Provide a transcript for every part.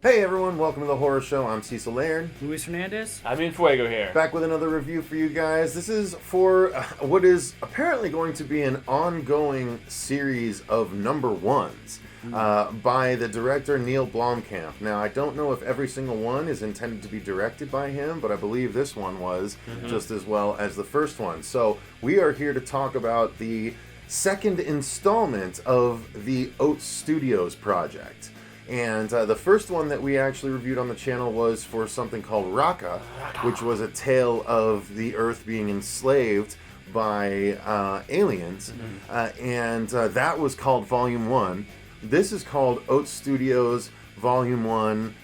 Hey everyone, welcome to the Horror Show. I'm Cecil, Laird. Luis Hernandez. I'm in Fuego here. Back with another review for you guys. This is for what is apparently going to be an ongoing series of number ones by the director Niell Blomkamp. Now, I don't know if every single one is intended to be directed by him, but I believe this one was just as well as the first one. So we are here to talk about the second installment of the Oats Studios project. And the first one that we actually reviewed on the channel was for something called Raka, which was a tale of the Earth being enslaved by aliens. And that was called Volume 1. This is called Oats Studios Volume 1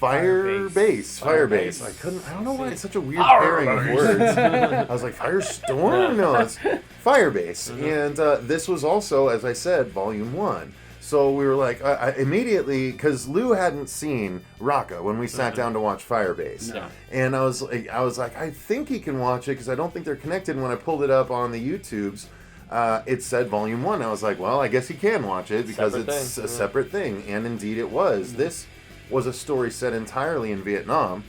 Firebase. I don't know why it's such a weird pairing of words. I was like, Firestorm? No, it's Firebase. And this was also, as I said, Volume 1. So we were like, immediately, because Lou hadn't seen Raka when we sat down to watch Firebase. No. And I was like, I think he can watch it, because I don't think they're connected. And when I pulled it up on the YouTubes, it said Volume 1. I was like, well, I guess he can watch it, because it's a separate thing. And indeed it was. This was a story set entirely in Vietnam,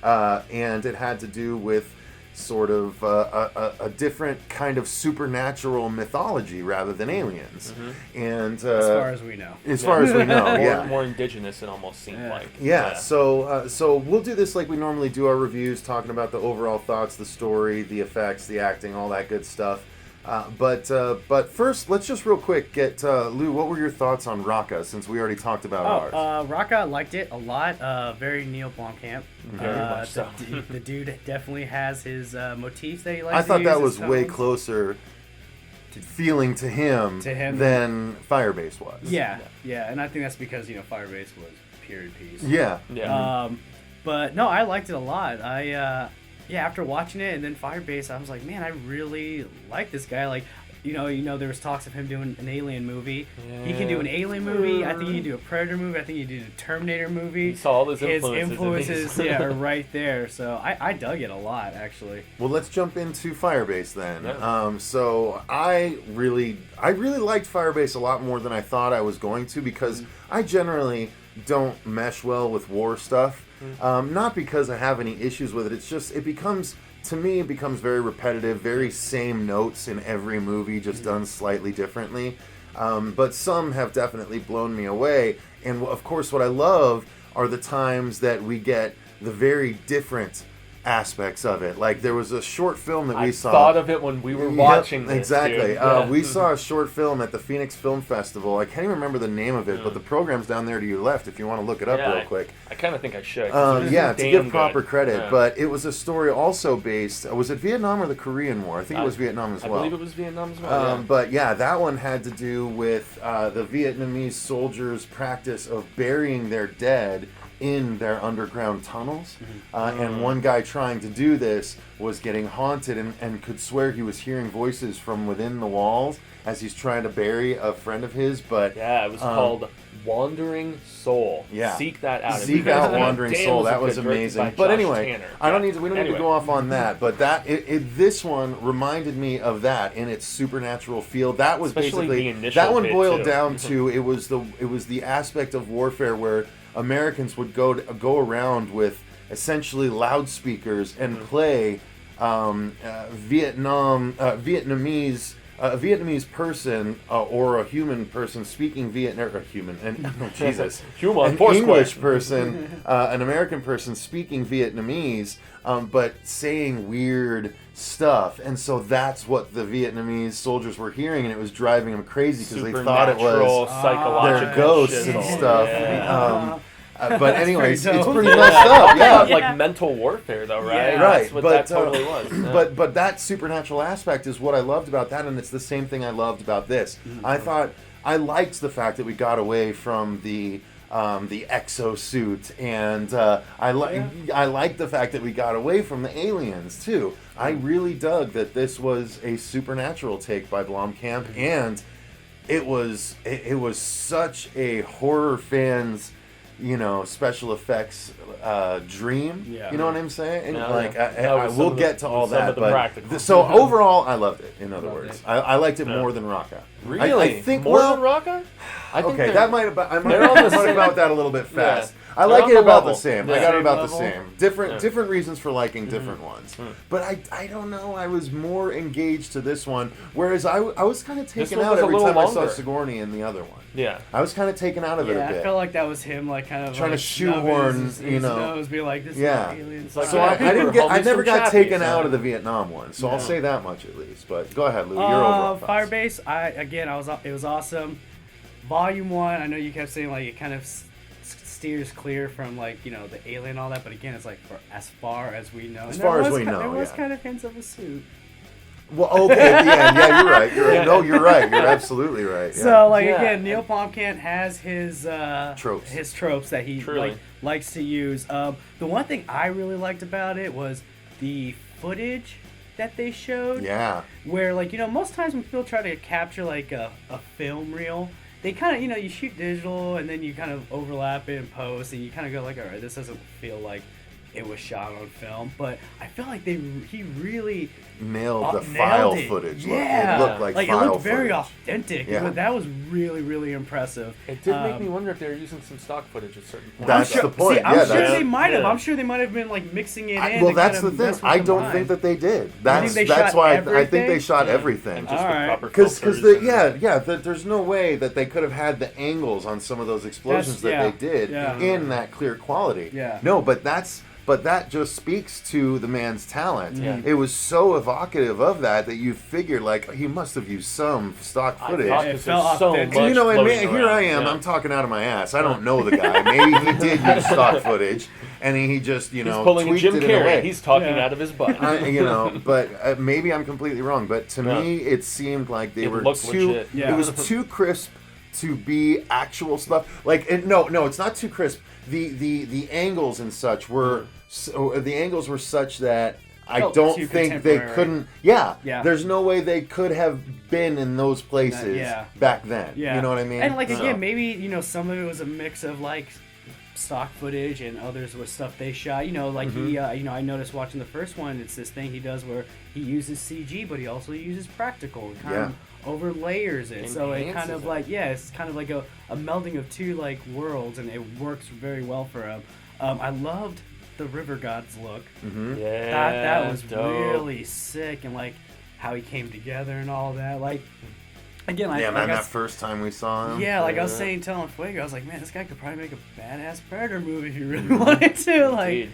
and it had to do with sort of a different kind of supernatural mythology rather than aliens. And as far as we know. As far as we know, More indigenous, it almost seemed like. So we'll do this like we normally do our reviews, talking about the overall thoughts, the story, the effects, the acting, all that good stuff. But first, let's just real quick get Lou. What were your thoughts on Raka? Since we already talked about ours. Raka, liked it a lot. Very Niell Blomkamp. Very much so. The dude definitely has his motifs that he likes. I thought to that use, was way closer feeling to him than Firebase was. Yeah, and I think that's because Firebase was period piece. Yeah. But no, I liked it a lot. After watching it and then Firebase, I was like, man, I really like this guy. Like, there was talks of him doing an Alien movie. Yeah. He can do an Alien movie. I think he can do a Predator movie. I think he can do a Terminator movie. You saw all his influences are right there. So I dug it a lot, actually. Well, let's jump into Firebase then. Yeah. So I really liked Firebase a lot more than I thought I was going to, because I generally don't mesh well with war stuff. Not because I have any issues with it. It's just, it becomes very repetitive, very same notes in every movie, just done slightly differently. But some have definitely blown me away. And of course, what I love are the times that we get the very different aspects of it. Like, there was a short film that we saw. I thought of it when we were watching this. Exactly. We saw a short film at the Phoenix Film Festival. I can't even remember the name of it, but the program's down there to your left if you want to look it up real quick. I kind of think I should. To give proper credit. Yeah. But it was a story also based, was it Vietnam or the Korean War? I think it was Vietnam as well. I believe it was Vietnam as well. But yeah, that one had to do with the Vietnamese soldiers' practice of burying their dead in their underground tunnels, and one guy trying to do this was getting haunted and could swear he was hearing voices from within the walls as he's trying to bury a friend of his. But it was called Wandering Soul. Yeah, seek that out. Seek out Wandering Soul. That was amazing. But anyway, we don't need to go off on that. But this one reminded me of that in its supernatural feel. That was especially basically the initial that one boiled too. down to it was the aspect of warfare where Americans would go around with essentially loudspeakers and play Vietnamese person or a human person speaking English person, an American person speaking Vietnamese, but saying weird stuff, and so that's what the Vietnamese soldiers were hearing, and it was driving them crazy because they thought it was their ghosts and stuff. Yeah. But anyways, it's pretty messed up. Yeah, like mental warfare, though, right? Yeah. Right. That's what that totally was. Yeah. But that supernatural aspect is what I loved about that, and it's the same thing I loved about this. I liked the fact that we got away from the exosuit, and I liked the fact that we got away from the aliens too. I really dug that this was a supernatural take by Blomkamp, and it was such a horror fan's special effects dream. Yeah. You know what I'm saying? And Yeah, like yeah. I will get to all some that, of the but practical. so overall, I loved it. In other Loved words, it. I liked it Yeah. more than Rocka. Really? I think more well, than Rocka? I think okay, they're- that might have. I might they're on the have same- about that a little bit fast. Yeah. I They're like on it the about the level. same. Yeah. I got it Same about level. the same. Different Yeah. different reasons for liking different ones. But I don't know. I was more engaged to this one, whereas I was kind of This taken one out was a every little time I saw longer. Sigourney in the other one. Yeah. I was kind of taken out of it Yeah, a bit. I felt like that was him, like kind of Trying to like, shoehorn, snub his nose, be like, this Yeah. is alien. like, So yeah, I people didn't are get. I homies never from got Chappie, taken so- out of the Vietnam one, so I'll No. say that much at least. But go ahead, Lou. Your overall thoughts. Firebase, it was awesome. Volume 1, I know you kept saying like it kind of steers clear from like the alien and all that, but again, it's like for as far as we know. As And far there as was we know, there was yeah. kind of hints of a suit. Well, okay, at the end, yeah, you're right. You're right. No, you're right. You're absolutely right. Yeah. So like Yeah. again, Niell Blomkamp has his Tropes. his tropes that he Truly. likes to use. The one thing I really liked about it was the footage that they showed. Yeah. Where most times when people try to capture like a film reel, they kind of you shoot digital and then you kind of overlap it in post and you kind of go like, all right, this doesn't feel like it was shot on film, but I feel like he really Nailed the nailed file it. footage. Yeah, It looked like it file looked very footage. authentic. Yeah. That was really really impressive. It did make me wonder if they were using some stock footage at certain points. That's the point. See, I'm Yeah, sure that's- they might have. yeah. I'm sure they might have been like mixing it in. Well, to that's kind the of thing. mess with I the don't mind. think that they did. think That's they that's shot why I think they everything? shot And everything. just All with right. proper Because filters and- there's no way that they could have had the angles on some of those explosions that yeah, they did yeah. in that clear quality. Yeah. No, but that just speaks to the man's talent. Yeah. It was so evocative of that you figured like he must have used some stock I footage. thought It 'cause felt there's so authentic. much And, and floating here I around. am. Yeah. I'm talking out of my ass. I don't know the guy. Maybe he did use stock footage, and he just He's pulling a tweaked Jim it in a way. Carrey. He's talking Yeah. out of his butt. But maybe I'm completely wrong. But to No. me, it seemed like they It were looked too. legit. Yeah. It was too crisp to be actual stuff. Like, no, it's not too crisp. The angles and such were the angles were such that I Felt don't too think they contemporary. couldn't. Yeah, Yeah. There's no way they could have been in those places Yeah. back then. Yeah. You know what I mean? And like So- again, maybe some of it was a mix of like stock footage and others was stuff they shot. Like he, I noticed watching the first one, it's this thing he does where he uses CG, but he also uses practical and kind of over layers it. So it kind Enhances of it. like it's kind of like a melding of two like worlds, and it works very well for him. I loved the River God's look. Yeah, That was dope. really sick, and like how he came together and all that. Like again, Yeah, like man, I that first time we saw him. yeah, like I was saying, telling Fuego, I was like, man, this guy could probably make a badass Predator movie if he really wanted to. Like,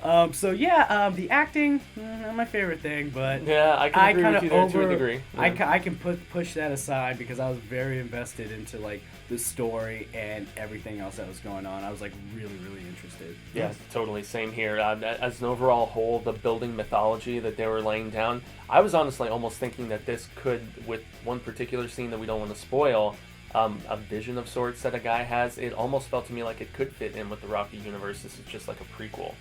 Indeed. so yeah, the acting, not my favorite thing, but Yeah, I can agree kind with of you there to a degree. Yeah. I can push that aside because I was very invested into like the story and everything else that was going on. I was like really interested. Yeah, totally. Same here. As an overall whole, the building mythology that they were laying down, I was honestly almost thinking that this could, with one particular scene that we don't want to spoil, a vision of sorts that a guy has, it almost felt to me like it could fit in with the Rocky universe. This is just like a prequel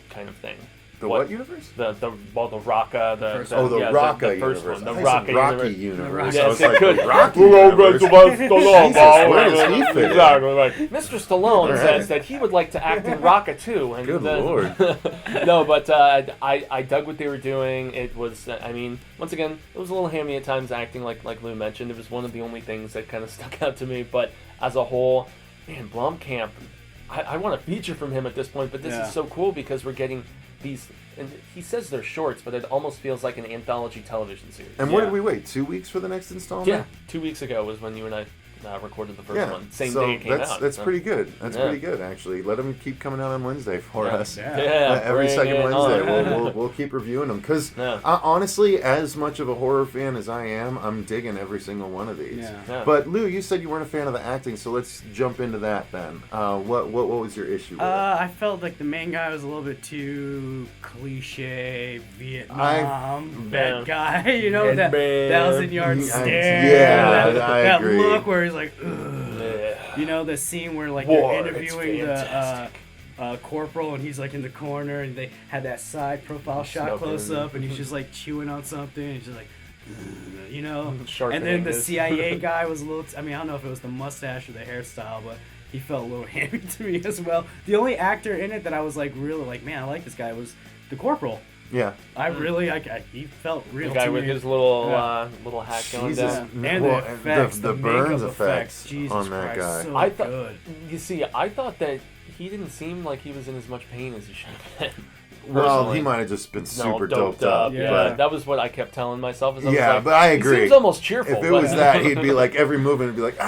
kind of thing. The what universe? The Rocka, the first the, Oh, the yeah, Rocka the first universe. one, the I Rocka said Rocky universe. universe. Yes, I was it like, could. the Rocky We're all universe. going to watch Stallone. Jesus, where does he fit in? Exactly. Right. Mr. Stallone All right. says that he would like to act in Rocka too. And Good then- lord. No, but I dug what they were doing. It was, I mean, once again, it was a little hammy at times acting, like Lou mentioned. It was one of the only things that kind of stuck out to me. But as a whole, man, Blomkamp, I want a feature from him at this point. But this Yeah. is so cool because we're getting these, and he says they're shorts, but it almost feels like an anthology television series. And what Yeah. did we wait? 2 weeks for the next installment? Yeah, 2 weeks ago was when you and I recorded the first one. Same so day it came that's, out. That's so. pretty good. That's Yeah. pretty good, actually. Let them keep coming out on Wednesday for us. Yeah. Yeah, Every bring second it Wednesday, on. we'll keep reviewing them. Because Yeah. honestly, as much of a horror fan as I am, I'm digging every single one of these. Yeah. Yeah. But Lou, you said you weren't a fan of the acting, so let's jump into that then. What was your issue with it? I felt like the main guy was a little bit too cliche Vietnam bad guy, that thousand-yard I- stare, yeah, that, I that agree. look where he's like, ugh. Yeah. The scene where like War, they're it's interviewing the fantastic. corporal and he's like in the corner and they had that side profile shot Smoking. close up and he's just like chewing on something and he's just like, Sharpening and then the his- CIA guy was a little. I don't know if it was the mustache or the hairstyle, but he felt a little hammy to me as well. The only actor in it that I was like really like, man, I like this guy was the Corporal. Yeah. He felt real. The guy to with me. his little hat going Jesus. down. And the effects, the makeup burns effects Jesus on that Christ, guy. So I thought, good. you see, I thought that he didn't seem like he was in as much pain as he should have been. Well, Personally. he might have just been super doped up. Yeah. But that was what I kept telling myself. Is I was Yeah, like, but I agree. He seems almost cheerful. If it but- was that, he'd be like, every movement would be like,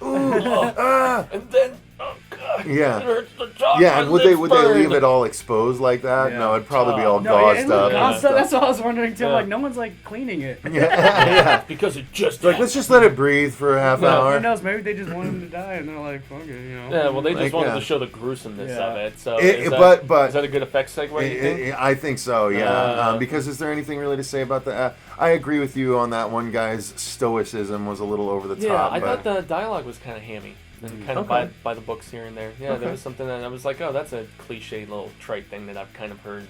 and then, oh god, Yeah. it hurts the top. Yeah, and would they burned. leave it all exposed like that? Yeah. No, it'd probably be all No, yeah, gauzed up. and stuff. that's what I was wondering too. Yeah. Like, no one's like cleaning it. Yeah. Because it just Like, let's just let it breathe for a half Who hour. knows? Maybe they just want him to die, and they're like, "Fuck it," you know. Yeah, well, they just Like, wanted yeah. to show the gruesomeness Yeah. of it. So, It- is that, but- is that a good effect segue? You think? I think so, yeah. Uh, Because is there anything really to say about that? I agree with you on that one guy's stoicism was a little over the Yeah, top. I but thought the dialogue was kind of hammy and kind of Okay. by the books here and there. Yeah, Okay. there was something that I was like, oh, that's a cliche little trite thing that I've kind of heard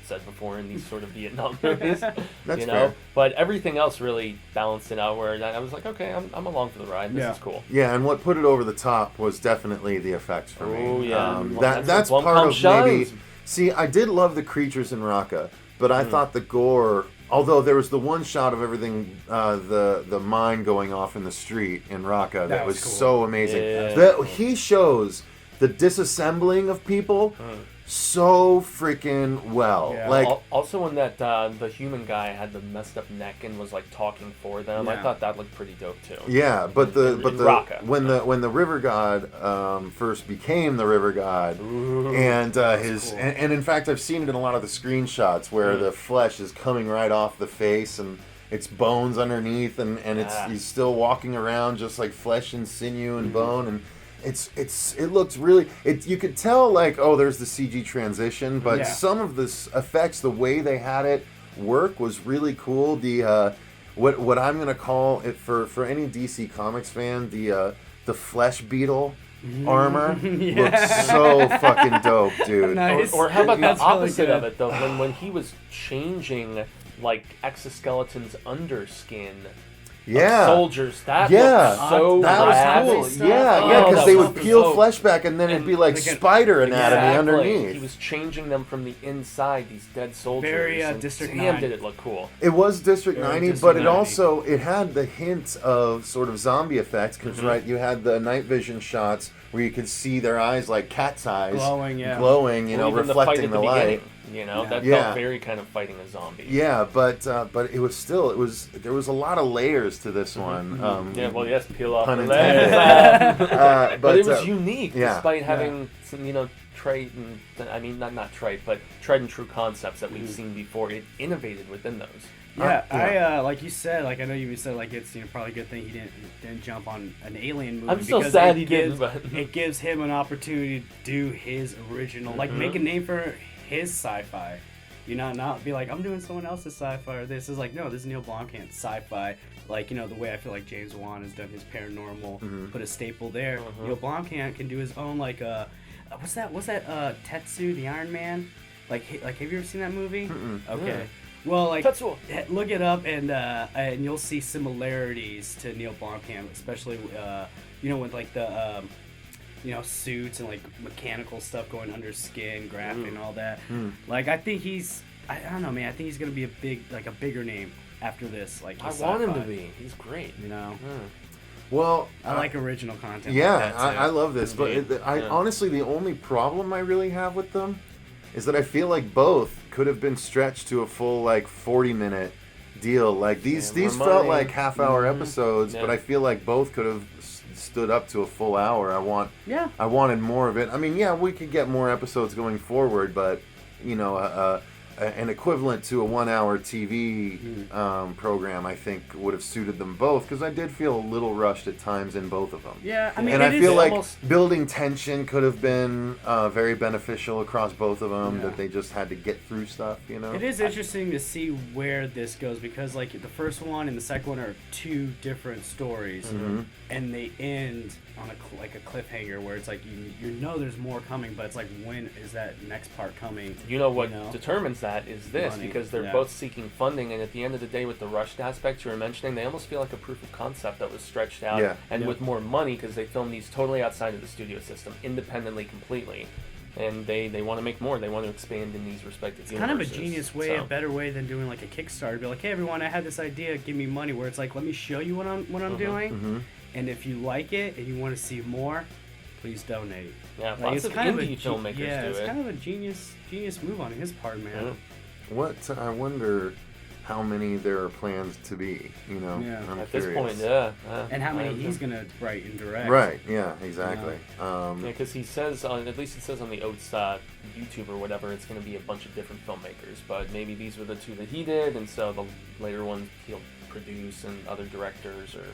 said before in these sort of Vietnam movies. That's you know, fair. but everything else really balanced it out. Where I was like, okay, I'm along for the ride. This Yeah. is cool. Yeah, and what put it over the top was definitely the effects for me. Oh, yeah. Well, That's what part Blomkamp of maybe. shines. See, I did love the creatures in Raqqa, but I thought the gore. Although there was the one shot of everything, the mine going off in the street in Raqqa that was cool. so amazing. Yeah. He shows the disassembling of people so freaking well. Yeah. Like, Also when that the human guy had the messed up neck and was like talking for them, I Yeah. thought that looked pretty dope too. yeah, but the Raqqa. when the river god first became the river god, and his cool. and in fact I've seen it in a lot of the screenshots where the flesh is coming right off the face and it's bones underneath and it's Yeah. he's still walking around just like flesh and sinew and bone and it looks really you could tell like, oh, there's the CG transition, but Yeah. some of the effects, the way they had it work was really cool. The what I'm gonna call it for any DC Comics fan, the flesh beetle armor looks so fucking dope, dude. Nice. Or how about the That's really opposite good. of it though? When he was changing like exoskeleton's underskin. Yeah. Soldiers. That Yeah. looked so That was badass. cool. stuff. Yeah, Oh, yeah, because that they was would peel so- flesh back, and then it'd be like like a- spider anatomy Exactly. underneath. He was changing them from the inside. These dead soldiers. Very, and District damn, 9. did it look cool? It was District Very 90, District but it 90. also it had the hint of sort of zombie effects because right, you had the night vision shots where you could see their eyes like cat's eyes Glowing, yeah. glowing, you Well, know, even the fight reflecting at the the light. beginning, you know, that Yeah. felt very kind of fighting a zombie. Yeah, but it was still there was a lot of layers to this one. Yeah, well, yes, peel off Pun the intended. legs. But it was uh, unique, yeah. despite having some, trite and not trite, but tried and true concepts that we've seen before. It innovated within those. Yeah, yeah. I like you said, like I know you said, like it's probably a good thing he didn't jump on an Alien movie. I'm so because sad it he gives, didn't, but- it gives him an opportunity to do his original, like make a name for his sci-fi. Not be like I'm doing someone else's sci-fi or this is like no, this is Niell Blomkamp's sci-fi. Like the way I feel like James Wan has done his paranormal, put a staple there. Niell Blomkamp can do his own like what's that Tetsu the Iron Man? Like have you ever seen that movie? Okay. Well, like Tetsuo. look it up and you'll see similarities to Niell Blomkamp, especially with like the suits and like mechanical stuff going under skin, graphing and all that. Like I think I don't know, man. I think he's gonna be a bigger name after this. Like I his want him to sci-fi, be. He's great. Well, I like original content. yeah, like that too. I love this, but Indeed. I Yeah. honestly the only problem I really have with them is that I feel like both could have been stretched to a full like 40-minute deal. Like these Yeah, more felt money. like half-hour episodes, Yeah. but I feel like both could have stood up to a full hour. I wanted more of it. I mean, yeah, we could get more episodes going forward, but an equivalent to a 1-hour TV program, I think, would have suited them both because I did feel a little rushed at times in both of them. Yeah, I mean, And it I is feel like almost- building tension could have been very beneficial across both of them. Yeah. That they just had to get through stuff, It is interesting to see where this goes because, like, the first one and the second one are two different stories, and they end on like a cliffhanger where it's like you know there's more coming, but it's like when is that next part coming? What determines that is this, Money. because they're both seeking funding, and at the end of the day, with the rushed aspect you were mentioning, they almost feel like a proof of concept that was stretched out, and with more money because they film these totally outside of the studio system, independently, completely. And they want to make more. They want to expand in these respective universes. Kind of a genius way, a better way than doing like a Kickstarter. Be like, hey everyone, I had this idea, give me money. Where it's like, let me show you what I'm doing, and if you like it and you want to see more, please donate. Yeah, like, lots of indie filmmakers do it. Yeah, it's kind of a genius move on his part, man. What I wonder. How many there are plans to be, you know? Yeah. I'm At curious. this point, yeah. And how many he's gonna write and direct? Right. Yeah. Exactly. Because he says at least it says on the Oats YouTube or whatever, it's going to be a bunch of different filmmakers. But maybe these were the two that he did, and so the later ones he'll produce and other directors, or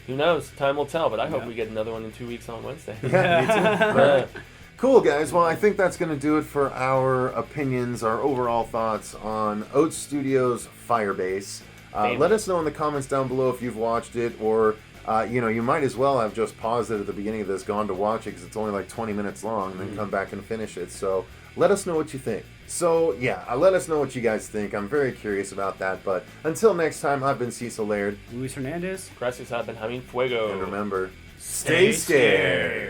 who knows? Time will tell. But I hope we get another one in 2 weeks on Wednesday. Yeah, me too. Right. Cool, guys. Well, I think that's going to do it for our opinions, our overall thoughts on Oats Studios' Firebase. Let us know in the comments down below if you've watched it, or you might as well have just paused it at the beginning of this, gone to watch it because it's only like 20 minutes long, and then come back and finish it. So let us know what you think. So yeah, let us know what you guys think. I'm very curious about that. But until next time, I've been Cecil Laird. Luis Hernandez. Gracias, Jaime. Fuego. And remember, stay scared.